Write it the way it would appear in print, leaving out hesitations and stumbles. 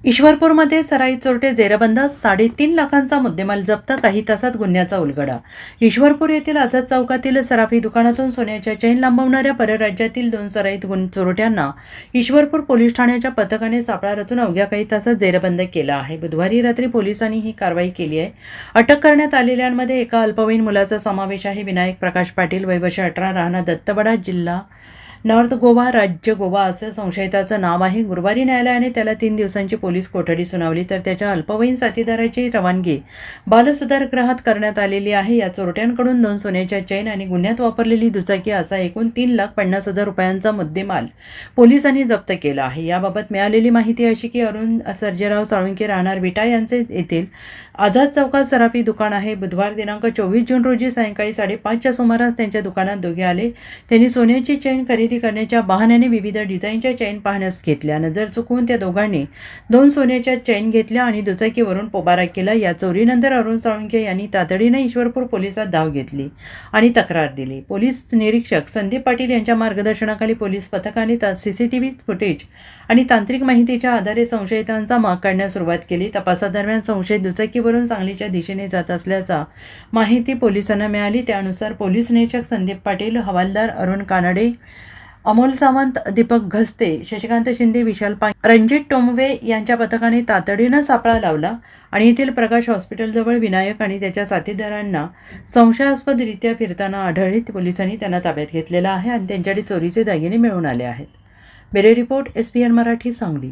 ईश्वरपूरमध्ये सराईत चोरटे जेरबंद 3.5 लाखांचा मुद्देमाल जप्त काही तासात गुन्ह्याचा उलगडा। ईश्वरपूर येथील आझाद चौकातील सराफी दुकानातून सोन्याच्या चेन लांबवणाऱ्या परराज्यातील 2 सराईत चोरट्यांना ईश्वरपूर पोलीस ठाण्याच्या पथकाने सापळा रचून अवघ्या काही तासात जेरबंद केला आहे। बुधवारी रात्री पोलिसांनी ही कारवाई केली आहे। अटक करण्यात आलेल्यांमध्ये एका अल्पवयीन मुलाचा समावेश आहे। विनायक प्रकाश पाटील, वय वर्ष 18, राहणार दत्तबडा, जिल्हा नॉर्थ गोवा, राज्य गोवा असं संशयिताचं नाव आहे। गुरुवारी न्यायालयाने त्याला 3 दिवसांची पोलीस कोठडी सुनावली, तर त्याच्या अल्पवयीन साथीदाराची रवानगी बालसुधारगृहात करण्यात आलेली आहे। या चोरट्यांकडून 2 सोन्याच्या चेन आणि गुन्ह्यात वापरलेली दुचाकी असा एकूण 3,50,000 रुपयांचा मुद्देमाल पोलिसांनी जप्त केला आहे। याबाबत मिळालेली माहिती अशी की अरुण सर्जेराव साळुंके, राहणार विटा यांचे येथील आझाद चौकात सराफी दुकान आहे। बुधवार दिनांक 24 जून रोजी सायंकाळी 5:30च्या सुमारास त्यांच्या दुकानात दोघे आले। त्यांनी सोन्याची चेन खरेदी करण्याच्या बहाण्याने विविध डिझाईनच्या चेन पाहण्यास घेतल्या। नजर चुकवून त्या दोघांनी 2 सोन्याच्या चेन घेतल्या आणि दुचाकीवरून पोबारा केला। या चोरीनंतर अरुण साळुंके यांनी तातडीने ईश्वरपूर पोलिसात धाव घेतली आणि तक्रार दिली। पोलीस निरीक्षक संदीप पाटील यांच्या मार्गदर्शनाखाली पोलीस पथकाने सीसीटीव्ही फुटेज आणि तांत्रिक माहितीच्या आधारे संशयितांचा माग काढण्यास सुरुवात केली। तपासादरम्यान संशयित दुचाकीवरून सांगलीच्या दिशेने जात असल्याचा माहिती पोलिसांना मिळाली। त्यानुसार पोलीस निरीक्षक संदीप पाटील, हवालदार अरुण कानडे, अमोल सावंत, दीपक घस्ते, शशिकांत शिंदे, विशाल पांगे, रणजित टोमवे यांच्या पथकाने तातडीनं सापळा लावला आणि येथील प्रकाश हॉस्पिटलजवळ विनायक आणि त्याच्या साथीदारांना संशयास्पदरित्या फिरताना आढळले। पोलिसांनी त्यांना ताब्यात घेतलेला आहे आणि त्यांच्याकडे चोरीचे दागिने मिळून आले आहेत। Bureau report, SPN Marathi, Sangli.